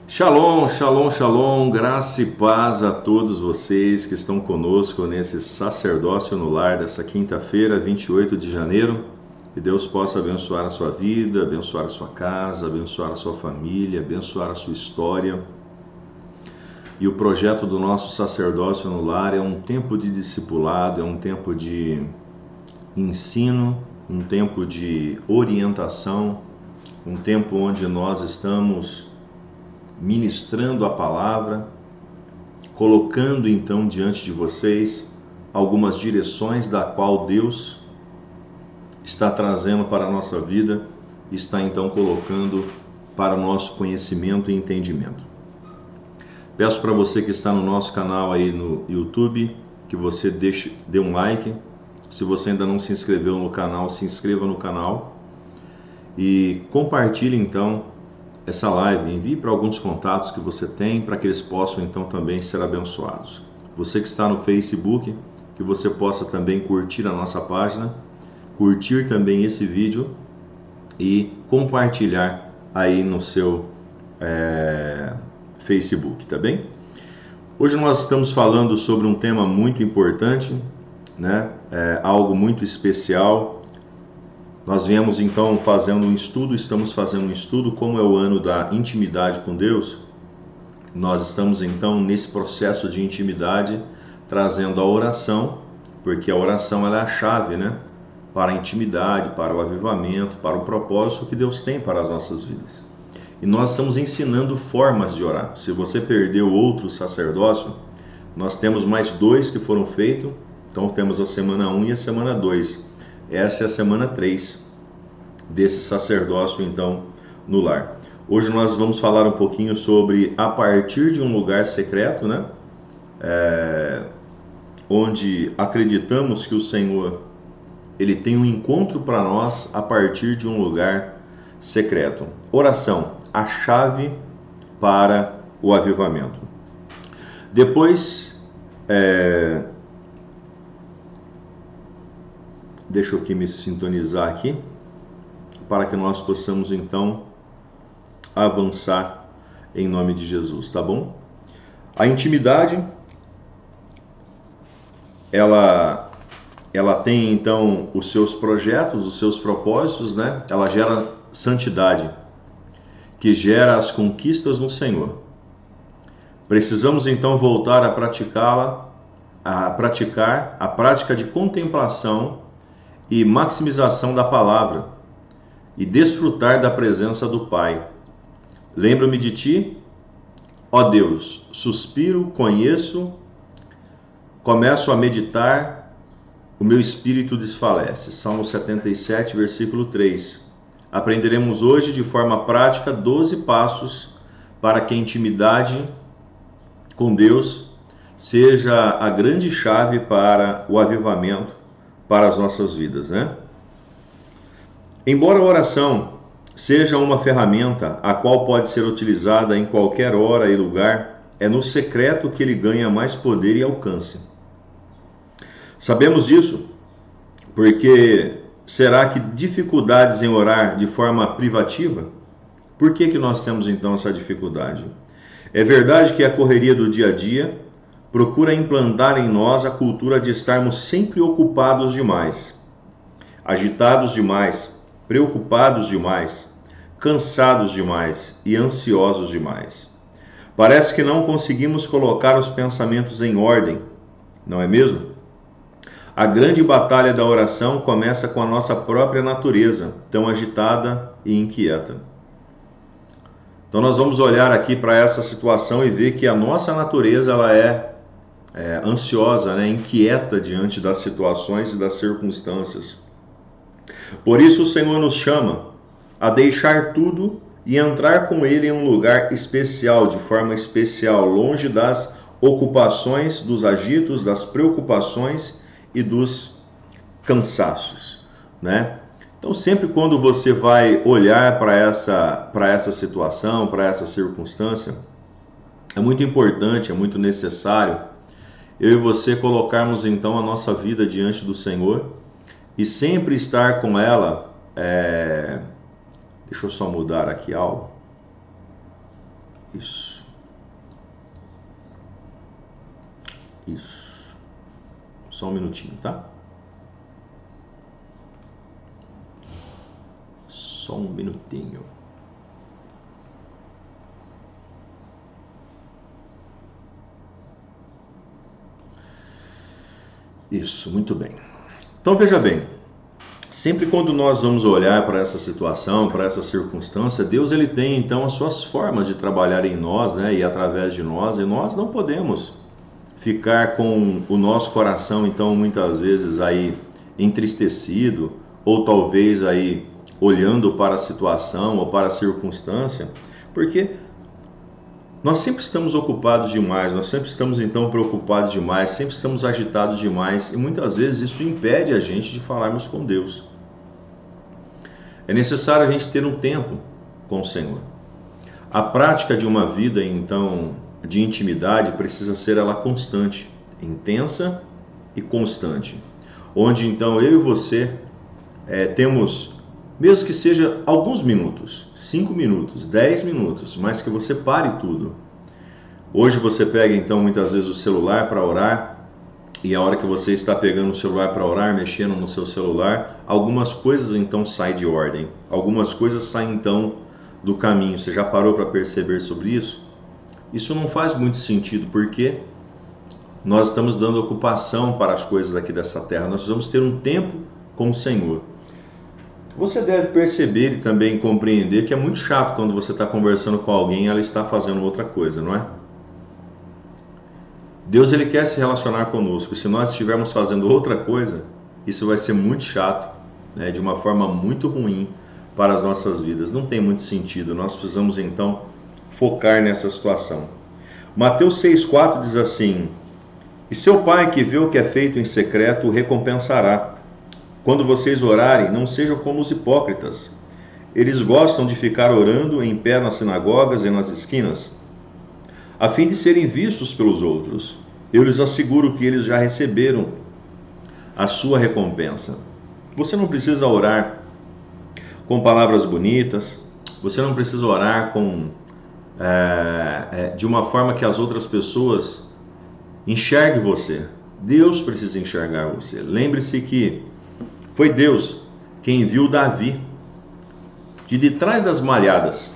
Shalom, shalom, shalom, graça e paz a todos vocês que estão conosco nesse sacerdócio no lar dessa quinta-feira, 28 de janeiro. Que Deus possa abençoar a sua vida, abençoar a sua casa, abençoar a sua família, abençoar a sua história. E o projeto do nosso sacerdócio no lar é um tempo de discipulado, é um tempo de ensino, um tempo de orientação, um tempo onde nós estamos ministrando a palavra, colocando então diante de vocês algumas direções da qual Deus está trazendo para a nossa vida, está então colocando para o nosso conhecimento e entendimento. Peço para você que está no nosso canal aí no YouTube, que você dê um like. Se você ainda não se inscreveu no canal, se inscreva no canal e compartilhe então essa live, envie para alguns contatos que você tem, para que eles possam então também ser abençoados. Você que está no Facebook, que você possa também curtir a nossa página, curtir também esse vídeo e compartilhar aí no seu Facebook, tá bem? Hoje nós estamos falando sobre um tema muito importante, né? Algo muito especial. Nós viemos então estamos fazendo um estudo como é o ano da intimidade com Deus. Nós estamos então nesse processo de intimidade, trazendo a oração, porque a oração ela é a chave, né? Para a intimidade, para o avivamento, para o propósito que Deus tem para as nossas vidas. E nós estamos ensinando formas de orar. Se você perdeu outro sacerdócio, nós temos mais 2 que foram feitos. Então temos a semana 1 e a semana 2. Essa é a semana 3 desse sacerdócio, então, no lar. Hoje nós vamos falar um pouquinho sobre a partir de um lugar secreto, né? Onde acreditamos que o Senhor, Ele tem um encontro para nós a partir de um lugar secreto. Oração, a chave para o avivamento. Depois, deixa eu aqui me sintonizar aqui, para que nós possamos então avançar em nome de Jesus, tá bom? A intimidade, ela tem então os seus projetos, os seus propósitos, né? Ela gera santidade, que gera as conquistas no Senhor. Precisamos então voltar a praticar a prática de contemplação e maximização da palavra e desfrutar da presença do Pai. Lembro-me de ti, ó Deus, suspiro, conheço, começo a meditar, o meu espírito desfalece. Salmo 77, versículo 3. Aprenderemos hoje de forma prática 12 passos para que a intimidade com Deus seja a grande chave para o avivamento para as nossas vidas, né? Embora a oração seja uma ferramenta a qual pode ser utilizada em qualquer hora e lugar, é no secreto que ele ganha mais poder e alcance. Sabemos disso porque será que dificuldades em orar de forma privativa? Por que nós temos então essa dificuldade? É verdade que a correria do dia a dia procura implantar em nós a cultura de estarmos sempre ocupados demais, agitados demais, preocupados demais, cansados demais e ansiosos demais. Parece que não conseguimos colocar os pensamentos em ordem, não é mesmo? A grande batalha da oração começa com a nossa própria natureza, tão agitada e inquieta. Então nós vamos olhar aqui para essa situação e ver que a nossa natureza ela é ansiosa, né? Inquieta diante das situações e das circunstâncias. Por isso o Senhor nos chama a deixar tudo e entrar com Ele em um lugar especial, de forma especial, longe das ocupações, dos agitos, das preocupações e dos cansaços, né? Então sempre quando você vai olhar para essa situação, para essa circunstância, é muito importante, é muito necessário eu e você colocarmos então a nossa vida diante do Senhor e sempre estar com ela. Deixa eu só mudar aqui algo. Isso. Isso. Só um minutinho, tá? Só um minutinho. Isso, muito bem. Então veja bem, sempre quando nós vamos olhar para essa situação, para essa circunstância, Deus ele tem então as suas formas de trabalhar em nós, né, e através de nós, e nós não podemos ficar com o nosso coração então muitas vezes aí entristecido, ou talvez aí olhando para a situação ou para a circunstância, porque nós sempre estamos ocupados demais, nós sempre estamos então preocupados demais, sempre estamos agitados demais e muitas vezes isso impede a gente de falarmos com Deus. É necessário a gente ter um tempo com o Senhor. A prática de uma vida então de intimidade precisa ser ela constante, intensa e constante, onde então eu e você temos, mesmo que seja alguns minutos, 5 minutos, 10 minutos, mas que você pare tudo. Hoje você pega então muitas vezes o celular para orar, e a hora que você está pegando o celular para orar, mexendo no seu celular, algumas coisas então saem de ordem, algumas coisas saem então do caminho. Você já parou para perceber sobre isso? Isso não faz muito sentido, porque nós estamos dando ocupação para as coisas aqui dessa terra, nós precisamos ter um tempo com o Senhor. Você deve perceber e também compreender que é muito chato quando você está conversando com alguém e ela está fazendo outra coisa, não é? Deus ele quer se relacionar conosco. Se nós estivermos fazendo outra coisa, isso vai ser muito chato, né? De uma forma muito ruim para as nossas vidas. Não tem muito sentido. Nós precisamos então focar nessa situação. Mateus 6,4 diz assim: e seu pai que vê o que é feito em secreto o recompensará. Quando vocês orarem, não sejam como os hipócritas. Eles gostam de ficar orando em pé nas sinagogas e nas esquinas, a fim de serem vistos pelos outros. Eu lhes asseguro que eles já receberam a sua recompensa. Você não precisa orar com palavras bonitas, você não precisa orar de uma forma que as outras pessoas enxerguem você. Deus precisa enxergar você. Lembre-se que foi Deus quem viu Davi de trás das malhadas,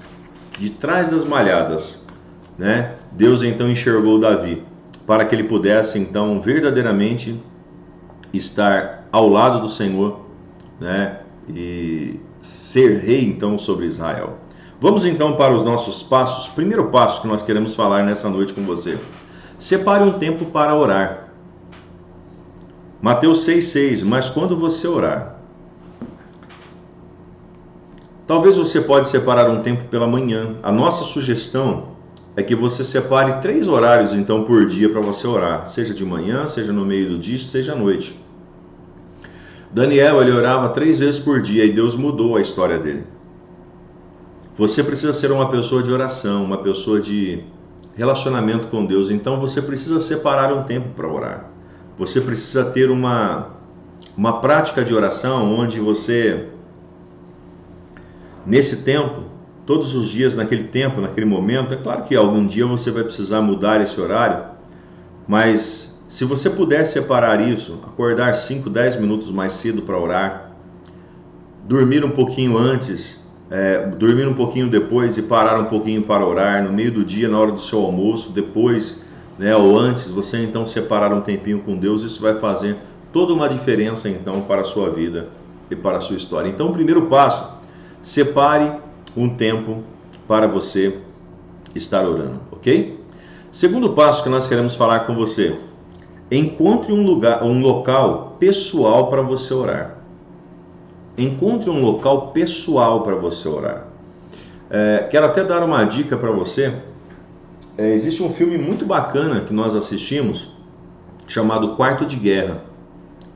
né? Deus então enxergou Davi para que ele pudesse então verdadeiramente estar ao lado do Senhor, né? E ser rei então sobre Israel. Vamos então para os nossos passos. Primeiro passo que nós queremos falar nessa noite com você: separe um tempo para orar. Mateus 6,6, mas quando você orar, talvez você pode separar um tempo pela manhã. A nossa sugestão é que você separe 3 horários então por dia para você orar, seja de manhã, seja no meio do dia, seja à noite. Daniel, ele orava 3 vezes por dia e Deus mudou a história dele. Você precisa ser uma pessoa de oração, uma pessoa de relacionamento com Deus, então você precisa separar um tempo para orar. Você precisa ter uma prática de oração onde você, nesse tempo, todos os dias, naquele tempo, naquele momento, é claro que algum dia você vai precisar mudar esse horário, mas se você puder separar isso, acordar 5, 10 minutos mais cedo para orar, dormir um pouquinho antes, dormir um pouquinho depois e parar um pouquinho para orar, no meio do dia, na hora do seu almoço, depois, né, ou antes, você então separar um tempinho com Deus, isso vai fazer toda uma diferença então para a sua vida e para a sua história. Então, o primeiro passo: separe um tempo para você estar orando, ok? Segundo passo que nós queremos falar com você: encontre um local pessoal para você orar. Encontre um local pessoal para você orar. Quero até dar uma dica para você. Existe um filme muito bacana que nós assistimos, chamado Quarto de Guerra,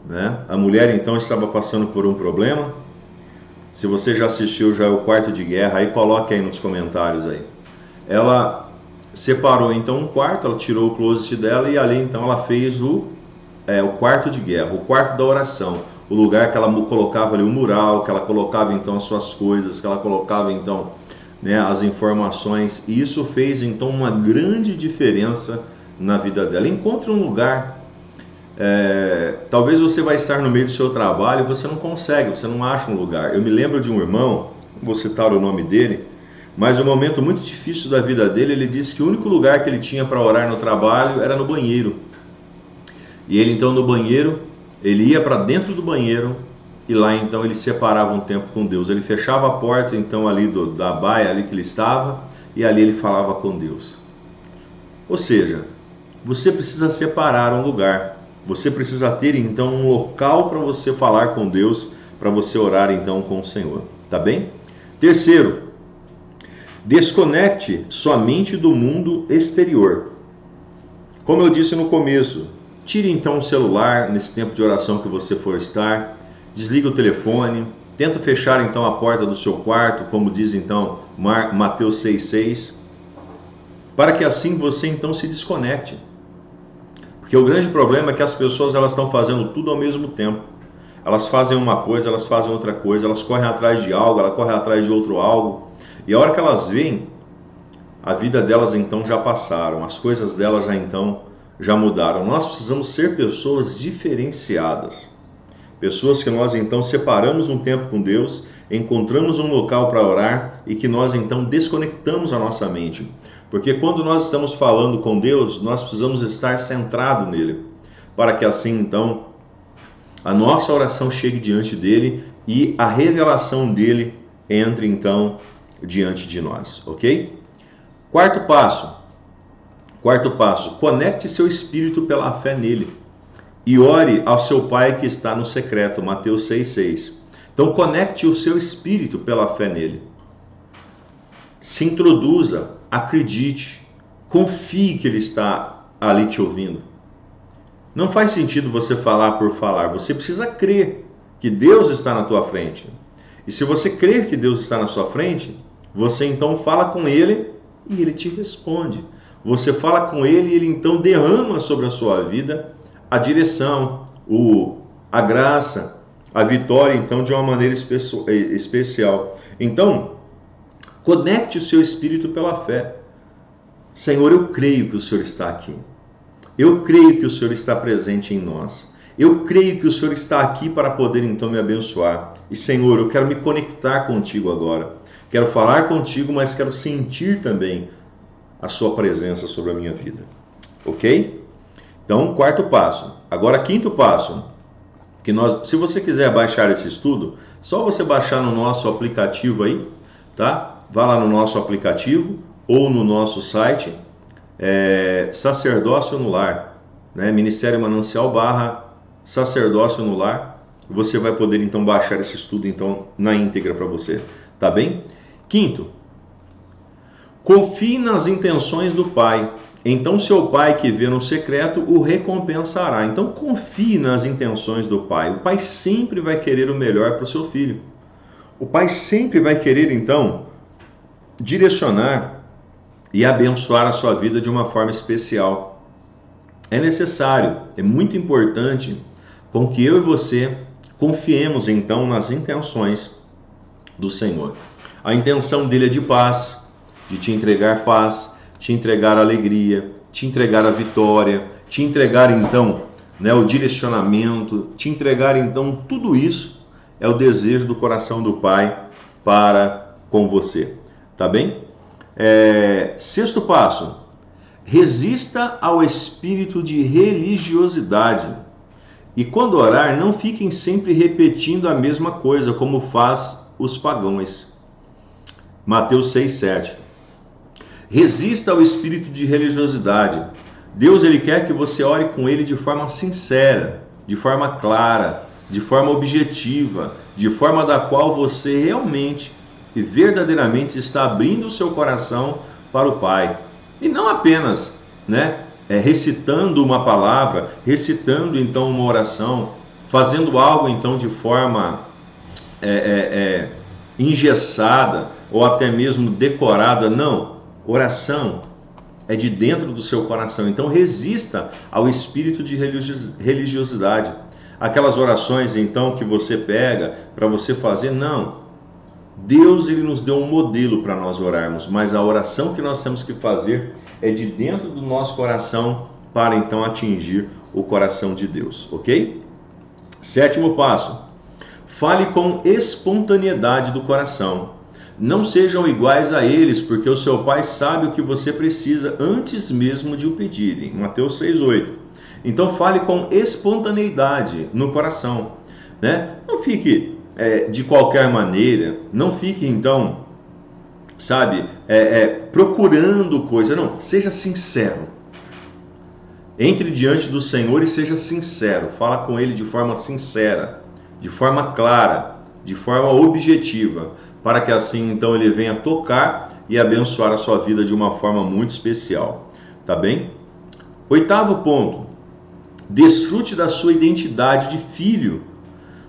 né? A mulher então estava passando por um problema. Se você já assistiu já o Quarto de Guerra, aí coloque aí nos comentários aí. Ela separou então um quarto, ela tirou o closet dela e ali então ela fez o quarto de guerra, o quarto da oração, o lugar que ela colocava ali o mural, que ela colocava então as suas coisas, que ela colocava então né, as informações, e isso fez então uma grande diferença na vida dela. Encontre um lugar. Talvez você vai estar no meio do seu trabalho e você não consegue, você não acha um lugar. Eu me lembro de um irmão, vou citar o nome dele, mas um momento muito difícil da vida dele, ele disse que o único lugar que ele tinha para orar no trabalho era no banheiro. E ele então no banheiro, ele ia para dentro do banheiro e lá então ele separava um tempo com Deus. Ele fechava a porta então ali da baia ali que ele estava e ali ele falava com Deus. Ou seja, você precisa separar um lugar. Você precisa ter então um local para você falar com Deus, para você orar então com o Senhor, tá bem? Terceiro, desconecte sua mente do mundo exterior. Como eu disse no começo, tire então o celular nesse tempo de oração que você for estar, desliga o telefone, tenta fechar então a porta do seu quarto, como diz então Mateus 6,6, para que assim você então se desconecte. Porque o grande problema é que as pessoas elas estão fazendo tudo ao mesmo tempo. Elas fazem uma coisa, elas fazem outra coisa, elas correm atrás de algo, elas correm atrás de outro algo. E a hora que elas veem, a vida delas então já passaram, as coisas delas já mudaram. Nós precisamos ser pessoas diferenciadas. Pessoas que nós então separamos um tempo com Deus, encontramos um local para orar e que nós então desconectamos a nossa mente. Porque quando nós estamos falando com Deus, nós precisamos estar centrado nele, para que assim então a nossa oração chegue diante dele e a revelação dele entre então diante de nós, ok? Quarto passo, conecte seu espírito pela fé nele e ore ao seu Pai que está no secreto, Mateus 6,6. Então conecte o seu espírito pela fé nele. Se introduza, acredite, confie que ele está ali te ouvindo. Não faz sentido você falar por falar, você precisa crer que Deus está na tua frente. E se você crer que Deus está na sua frente, você então fala com ele e ele te responde. Você fala com ele e ele então derrama sobre a sua vida a direção, a graça, a vitória então de uma maneira especial. Então, conecte o seu espírito pela fé. Senhor, eu creio que o Senhor está aqui. Eu creio que o Senhor está presente em nós. Eu creio que o Senhor está aqui para poder então me abençoar. E Senhor, eu quero me conectar contigo agora. Quero falar contigo, mas quero sentir também a sua presença sobre a minha vida. Ok? Então, quarto passo. Agora, quinto passo. Se você quiser baixar esse estudo, só você baixar no nosso aplicativo aí, tá? Vá lá no nosso aplicativo ou no nosso site, Sacerdócio no Lar, né? Ministério Manancial / Sacerdócio no Lar. Você vai poder então baixar esse estudo então na íntegra para você, tá bem? Quinto, confie nas intenções do Pai. Então seu Pai que vê no secreto o recompensará. Então confie nas intenções do Pai. O Pai sempre vai querer o melhor para o seu filho. O Pai sempre vai querer então direcionar e abençoar a sua vida de uma forma especial. É necessário, é muito importante com que eu e você confiemos então nas intenções do Senhor. A intenção dele é de paz, de te entregar paz, te entregar alegria, te entregar a vitória, te entregar então, né, o direcionamento, te entregar então tudo isso é o desejo do coração do Pai para com você. Tá bem? Sexto passo, resista ao espírito de religiosidade. E quando orar, não fiquem sempre repetindo a mesma coisa, como faz os pagãos. Mateus 6,7. Resista ao espírito de religiosidade. Deus ele quer que você ore com ele de forma sincera, de forma clara, de forma objetiva, de forma da qual você realmente e verdadeiramente está abrindo o seu coração para o Pai. E não apenas, recitando uma palavra, recitando então uma oração, fazendo algo então de forma engessada ou até mesmo decorada. Não, oração é de dentro do seu coração. Então resista ao espírito de religiosidade. Aquelas orações então que você pega para você fazer, não. Deus, ele nos deu um modelo para nós orarmos, mas a oração que nós temos que fazer é de dentro do nosso coração para então atingir o coração de Deus, ok? Sétimo passo, fale com espontaneidade do coração. Não sejam iguais a eles, porque o seu pai sabe o que você precisa antes mesmo de o pedirem. Mateus 6,8. Então fale com espontaneidade no coração, né? Não fique de qualquer maneira, não fique então, sabe, procurando coisa, não, seja sincero. Entre diante do Senhor e seja sincero, fala com Ele de forma sincera, de forma clara, de forma objetiva, para que assim então Ele venha tocar e abençoar a sua vida de uma forma muito especial, tá bem? Oitavo ponto, desfrute da sua identidade de filho,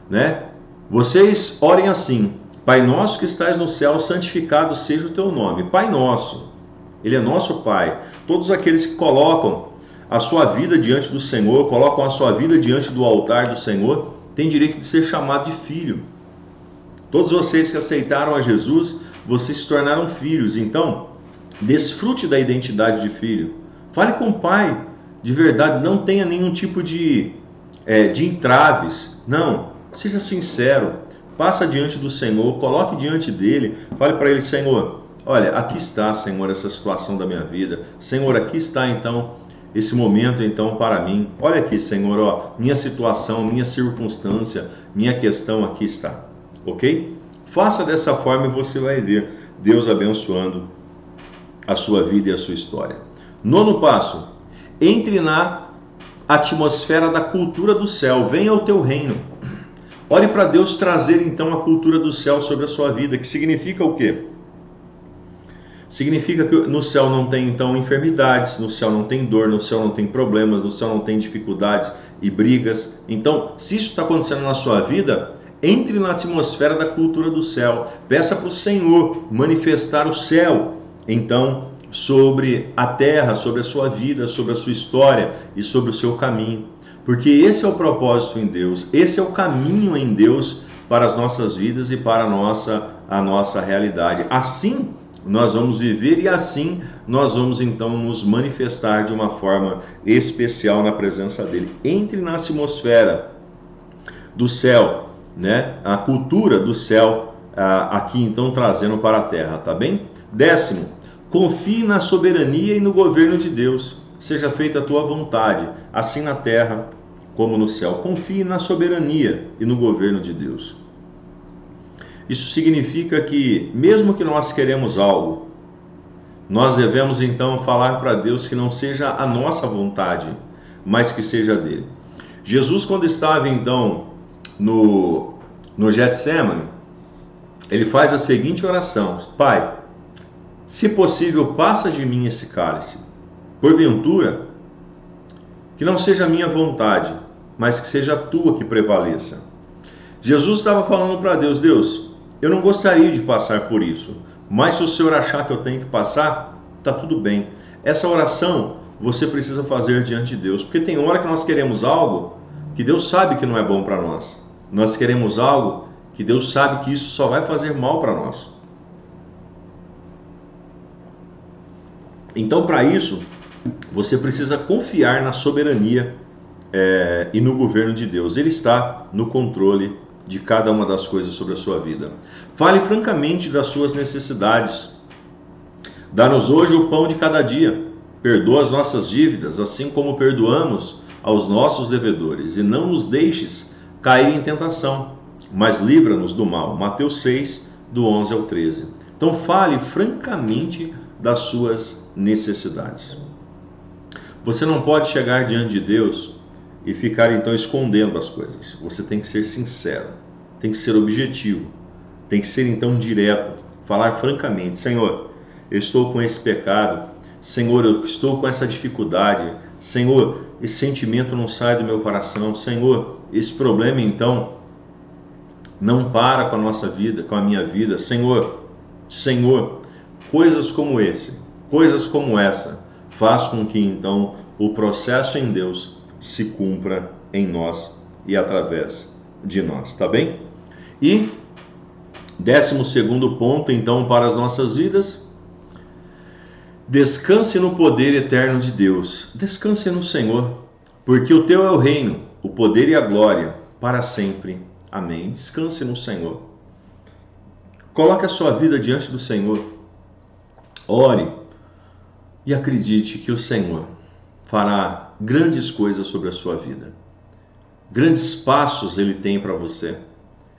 né? Vocês orem assim: Pai nosso que estás no céu, santificado seja o teu nome. Pai nosso, Ele é nosso Pai. Todos aqueles que colocam a sua vida diante do Senhor, colocam a sua vida diante do altar do Senhor, têm direito de ser chamado de filho. Todos vocês que aceitaram a Jesus, vocês se tornaram filhos. Então, desfrute da identidade de filho. Fale com o Pai de verdade, não tenha nenhum tipo de entraves. Não, seja sincero, passa diante do Senhor, coloque diante dele, fale para ele: Senhor, olha, aqui está, Senhor, essa situação da minha vida. Senhor, aqui está então esse momento então para mim. Olha aqui, Senhor, ó, minha situação, minha circunstância, minha questão aqui está. Ok? Faça dessa forma e você vai ver Deus abençoando a sua vida e a sua história. Nono passo, entre na atmosfera da cultura do céu, venha ao teu reino. Ore para Deus trazer então a cultura do céu sobre a sua vida, que significa o quê? Significa que no céu não tem então enfermidades, no céu não tem dor, no céu não tem problemas, no céu não tem dificuldades e brigas. Então, se isso está acontecendo na sua vida, entre na atmosfera da cultura do céu. Peça para o Senhor manifestar o céu, então, sobre a terra, sobre a sua vida, sobre a sua história e sobre o seu caminho. Porque esse é o propósito em Deus, esse é o caminho em Deus para as nossas vidas e para a nossa realidade. Assim nós vamos viver e assim nós vamos então nos manifestar de uma forma especial na presença dele. Entre na atmosfera do céu, né? A cultura do céu aqui então trazendo para a terra, tá bem? Décimo, confie na soberania e no governo de Deus. Seja feita a tua vontade, assim na terra como no céu. Confie na soberania e no governo de Deus. Isso significa que, mesmo que nós queremos algo, nós devemos então falar para Deus que não seja a nossa vontade, mas que seja dele. Jesus, quando estava então no Getsemane, ele faz a seguinte oração: Pai, se possível, passa de mim esse cálice. Porventura, que não seja a minha vontade, mas que seja a tua que prevaleça. Jesus estava falando para Deus: Deus, eu não gostaria de passar por isso, mas se o Senhor achar que eu tenho que passar, está tudo bem. Essa oração você precisa fazer diante de Deus, porque tem hora que nós queremos algo que Deus sabe que não é bom para nós. Nós queremos algo que Deus sabe que isso só vai fazer mal para nós. Então, para isso, você precisa confiar na soberania e no governo de Deus. Ele está no controle de cada uma das coisas sobre a sua vida. Fale francamente das suas necessidades. Dá-nos hoje o pão de cada dia. Perdoa as nossas dívidas, assim como perdoamos aos nossos devedores. E não nos deixes cair em tentação, mas livra-nos do mal. Mateus 6, do 11 ao 13. Então fale francamente das suas necessidades. Você não pode chegar diante de Deus e ficar então escondendo as coisas. Você tem que ser sincero, tem que ser objetivo, tem que ser então direto, falar francamente: Senhor, eu estou com esse pecado, Senhor, eu estou com essa dificuldade, Senhor, esse sentimento não sai do meu coração, Senhor, esse problema então não para com a nossa vida, com a minha vida, Senhor, coisas como essa, faz com que então o processo em Deus se cumpra em nós e através de nós, tá bem? E 12º ponto, então, para as nossas vidas: descanse no poder eterno de Deus. Descanse no Senhor, porque o teu é o reino, o poder e a glória para sempre. Amém. Descanse no Senhor. Coloque a sua vida diante do Senhor. Ore e acredite que o Senhor fará grandes coisas sobre a sua vida. Grandes passos Ele tem para você.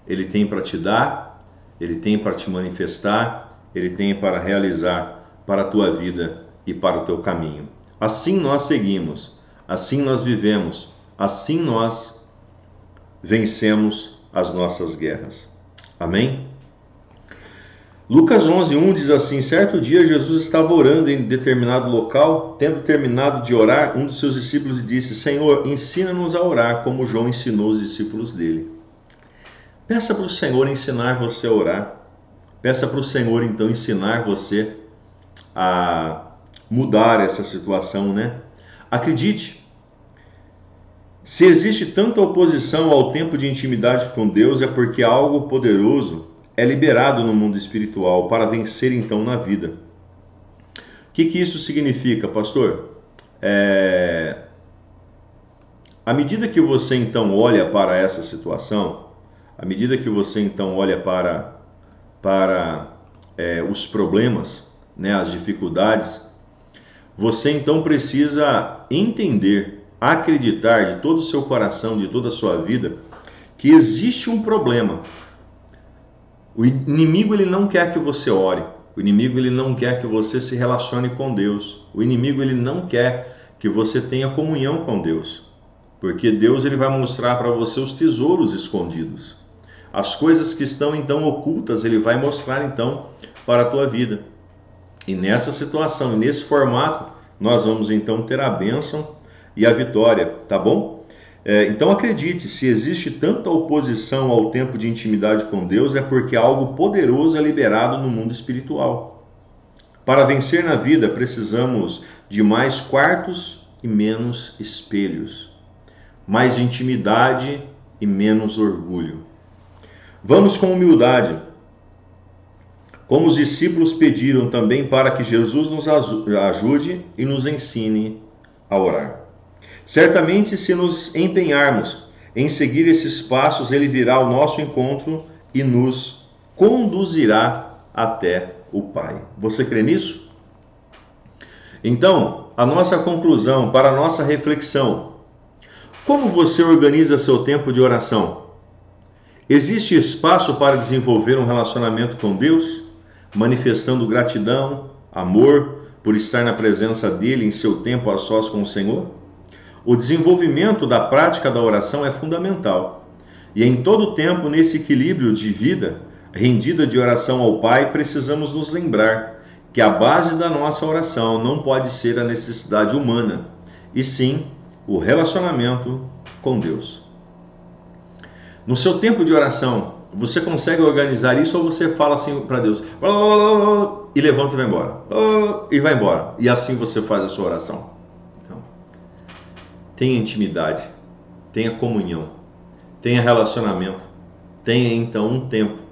Ele tem para te dar, Ele tem para te manifestar, Ele tem para realizar para a tua vida e para o teu caminho. Assim nós seguimos, assim nós vivemos, assim nós vencemos as nossas guerras. Amém? Lucas 11:1 diz assim: certo dia Jesus estava orando em determinado local. Tendo terminado de orar, um dos seus discípulos disse: Senhor, ensina-nos a orar como João ensinou os discípulos dele. Peça para o Senhor ensinar você a orar. Peça para o Senhor então ensinar você a mudar essa situação, né? Acredite, se existe tanta oposição ao tempo de intimidade com Deus, é porque algo poderoso é liberado no mundo espiritual para vencer então na vida. O que isso significa, pastor? À medida que você então olha para essa situação, à medida que você então olha para os problemas, né, as dificuldades, você então precisa entender, acreditar de todo o seu coração, de toda a sua vida, que existe um problema. O inimigo ele não quer que você ore. O inimigo ele não quer que você se relacione com Deus. O inimigo ele não quer que você tenha comunhão com Deus. Porque Deus ele vai mostrar para você os tesouros escondidos. As coisas que estão então ocultas, ele vai mostrar então para a tua vida. E nessa situação, nesse formato, nós vamos então ter a bênção e a vitória, tá bom? Então acredite, se existe tanta oposição ao tempo de intimidade com Deus, é porque algo poderoso é liberado no mundo espiritual. Para vencer na vida, precisamos de mais quartos e menos espelhos, mais intimidade e menos orgulho. Vamos com humildade, como os discípulos pediram também, para que Jesus nos ajude e nos ensine a orar. Certamente, se nos empenharmos em seguir esses passos, Ele virá ao nosso encontro e nos conduzirá até o Pai. Você crê nisso? Então, a nossa conclusão para a nossa reflexão: como você organiza seu tempo de oração? Existe espaço para desenvolver um relacionamento com Deus, manifestando gratidão, amor por estar na presença dEle em seu tempo a sós com o Senhor? O desenvolvimento da prática da oração é fundamental. E em todo tempo, nesse equilíbrio de vida, rendida de oração ao Pai, precisamos nos lembrar que a base da nossa oração não pode ser a necessidade humana, e sim o relacionamento com Deus. No seu tempo de oração, você consegue organizar isso ou você fala assim para Deus, e levanta e vai embora, e vai embora, e assim você faz a sua oração? Tenha intimidade, tenha comunhão, tenha relacionamento, tenha então um tempo,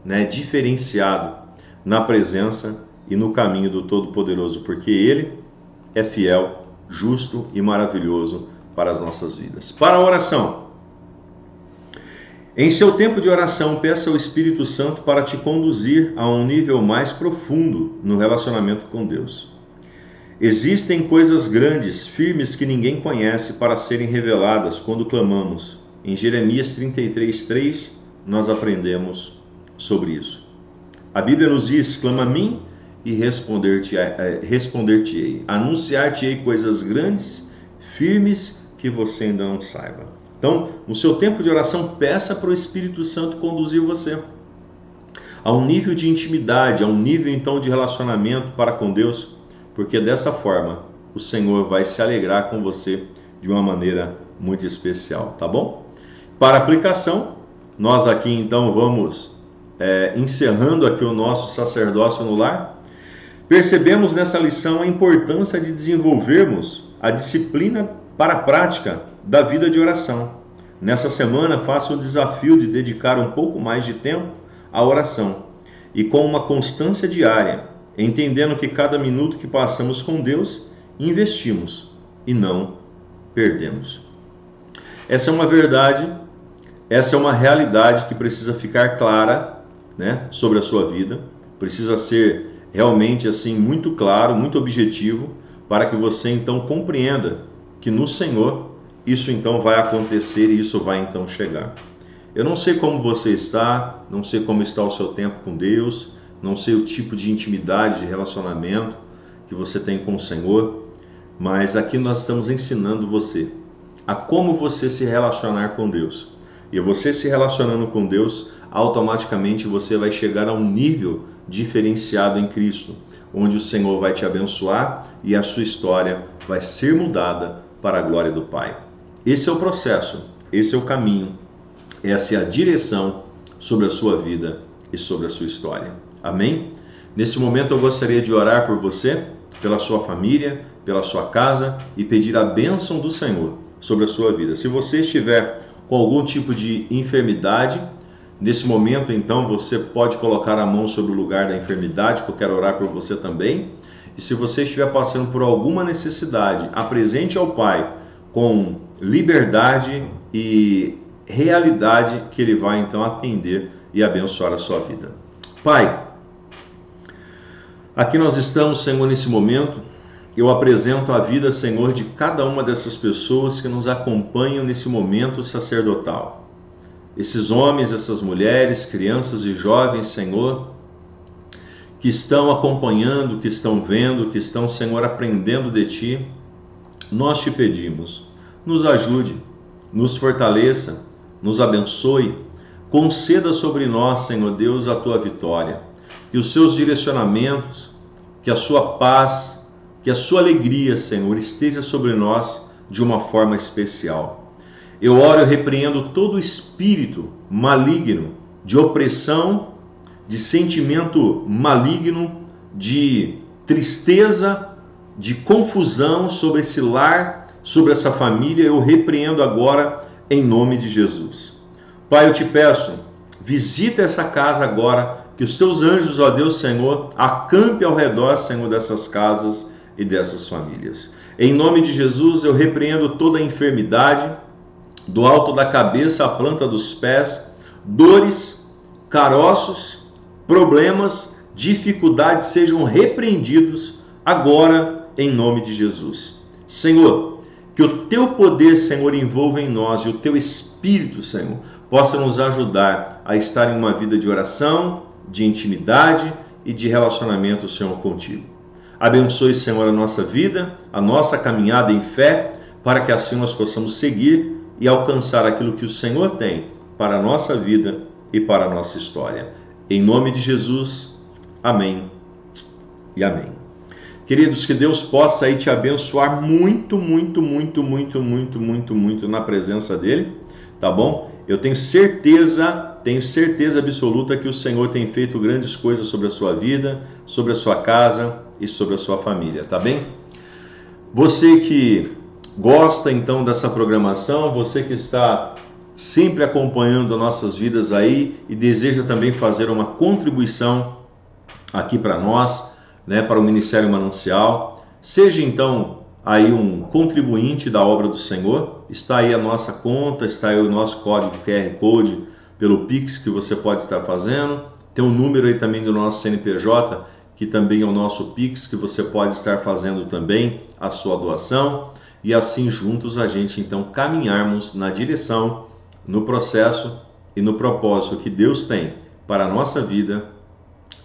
né, diferenciado na presença e no caminho do Todo-Poderoso, porque Ele é fiel, justo e maravilhoso para as nossas vidas. Para a oração, em seu tempo de oração, peça ao Espírito Santo para te conduzir a um nível mais profundo no relacionamento com Deus. Existem coisas grandes, firmes que ninguém conhece para serem reveladas quando clamamos. Em Jeremias 33:3 nós aprendemos sobre isso. A Bíblia nos diz: clama a mim e responder-te-ei. Anunciar-te-ei coisas grandes, firmes, que você ainda não saiba. Então, no seu tempo de oração, peça para o Espírito Santo conduzir você a um nível de intimidade, a um nível então de relacionamento para com Deus, porque dessa forma o Senhor vai se alegrar com você de uma maneira muito especial, tá bom? Para aplicação, nós aqui então vamos encerrando aqui o nosso sacerdócio no lar. Percebemos nessa lição a importância de desenvolvermos a disciplina para a prática da vida de oração. Nessa semana, faça o desafio de dedicar um pouco mais de tempo a oração e com uma constância diária, entendendo que cada minuto que passamos com Deus, investimos e não perdemos. Essa é uma verdade, essa é uma realidade que precisa ficar clara, né, sobre a sua vida. Precisa ser realmente assim muito claro, muito objetivo, para que você então compreenda que no Senhor isso então vai acontecer e isso vai então chegar. Eu não sei como você está, não sei como está o seu tempo com Deus, não sei o tipo de intimidade, de relacionamento que você tem com o Senhor, mas aqui nós estamos ensinando você a como você se relacionar com Deus. E você se relacionando com Deus, automaticamente você vai chegar a um nível diferenciado em Cristo, onde o Senhor vai te abençoar e a sua história vai ser mudada para a glória do Pai. Esse é o processo, esse é o caminho, essa é a direção sobre a sua vida e sobre a sua história. Amém? Nesse momento eu gostaria de orar por você, pela sua família, pela sua casa e pedir a bênção do Senhor sobre a sua vida. Se você estiver com algum tipo de enfermidade, nesse momento então você pode colocar a mão sobre o lugar da enfermidade, que eu quero orar por você também. E se você estiver passando por alguma necessidade, apresente ao Pai com liberdade e realidade que Ele vai então atender e abençoar a sua vida. Pai, aqui nós estamos, Senhor, nesse momento. Eu apresento a vida, Senhor, de cada uma dessas pessoas que nos acompanham nesse momento sacerdotal. Esses homens, essas mulheres, crianças e jovens, Senhor, que estão acompanhando, que estão vendo, que estão, Senhor, aprendendo de Ti, nós Te pedimos, nos ajude, nos fortaleça, nos abençoe, conceda sobre nós, Senhor Deus, a Tua vitória, que os Seus direcionamentos, que a Sua paz, que a Sua alegria, Senhor, esteja sobre nós de uma forma especial. Eu oro e repreendo todo espírito maligno, de opressão, de sentimento maligno, de tristeza, de confusão sobre esse lar, sobre essa família. Eu repreendo agora em nome de Jesus. Pai, eu te peço, visita essa casa agora, que os teus anjos, ó Deus, Senhor, acampe ao redor, Senhor, dessas casas e dessas famílias. Em nome de Jesus, eu repreendo toda a enfermidade, do alto da cabeça à planta dos pés, dores, caroços, problemas, dificuldades sejam repreendidos agora em nome de Jesus. Senhor, que o teu poder, Senhor, envolva em nós e o teu Espírito, Senhor, possa nos ajudar a estar em uma vida de oração, de intimidade e de relacionamento, Senhor, contigo. Abençoe, Senhor, a nossa vida, a nossa caminhada em fé, para que assim nós possamos seguir e alcançar aquilo que o Senhor tem para a nossa vida e para a nossa história. Em nome de Jesus, amém e amém. Queridos, que Deus possa aí te abençoar muito, muito, muito, muito, muito, muito, muito na presença dEle, tá bom? Eu tenho certeza absoluta que o Senhor tem feito grandes coisas sobre a sua vida, sobre a sua casa e sobre a sua família, tá bem? Você que gosta então dessa programação, você que está sempre acompanhando nossas vidas aí e deseja também fazer uma contribuição aqui para nós, né, para o Ministério Manancial, seja então aí um contribuinte da obra do Senhor. Está aí a nossa conta, está aí o nosso código QR Code pelo Pix que você pode estar fazendo. Tem um número aí também do nosso CNPJ, que também é o nosso Pix, que você pode estar fazendo também a sua doação. E assim juntos a gente então caminharmos na direção, no processo e no propósito que Deus tem para a nossa vida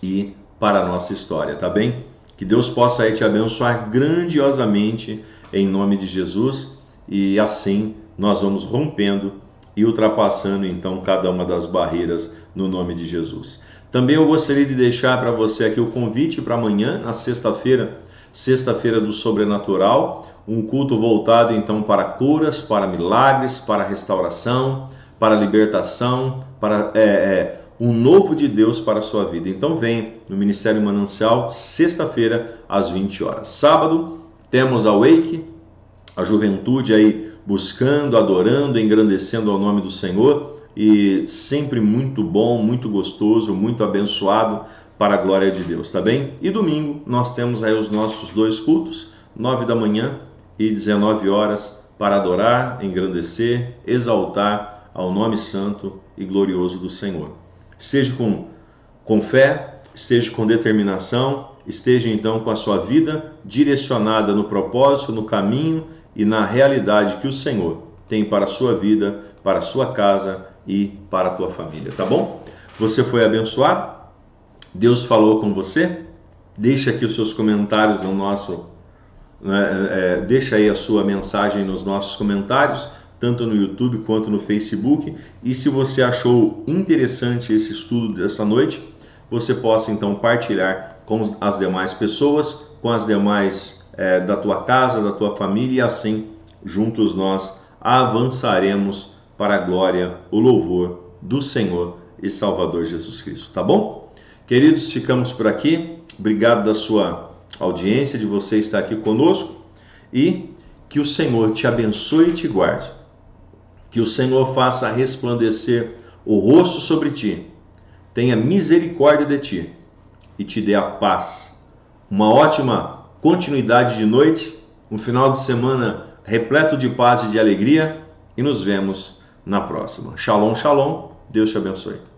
e para a nossa história, tá bem? Que Deus possa aí te abençoar grandiosamente em nome de Jesus, e assim nós vamos rompendo e ultrapassando então cada uma das barreiras no nome de Jesus. Também eu gostaria de deixar para você aqui o convite para amanhã, na sexta-feira do Sobrenatural, um culto voltado então para curas, para milagres, para restauração, para libertação, para um novo de Deus para a sua vida. Então vem no Ministério Manancial, sexta-feira, às 20 horas. Sábado, temos a Wake, a juventude aí buscando, adorando, engrandecendo ao nome do Senhor, e sempre muito bom, muito gostoso, muito abençoado para a glória de Deus, tá bem? E domingo nós temos aí os nossos 2 cultos, 9 da manhã e 19 horas, para adorar, engrandecer, exaltar ao nome santo e glorioso do Senhor. Seja com fé, esteja com determinação, esteja então com a sua vida direcionada no propósito, no caminho e na realidade que o Senhor tem para a sua vida, para a sua casa e para a tua família, tá bom? Você foi abençoado? Deus falou com você? Deixa aqui os seus comentários no nosso... deixa aí a sua mensagem nos nossos comentários, tanto no YouTube quanto no Facebook. E se você achou interessante esse estudo dessa noite, você possa então partilhar com as demais pessoas, com as demais da tua casa, da tua família, e assim juntos nós avançaremos para a glória, o louvor do Senhor e Salvador Jesus Cristo, tá bom? Queridos, ficamos por aqui. Obrigado da sua audiência, de você estar aqui conosco, e que o Senhor te abençoe e te guarde. Que o Senhor faça resplandecer o rosto sobre ti, tenha misericórdia de ti e te dê a paz. Uma ótima continuidade de noite, um final de semana repleto de paz e de alegria, e nos vemos na próxima. Shalom, shalom. Deus te abençoe.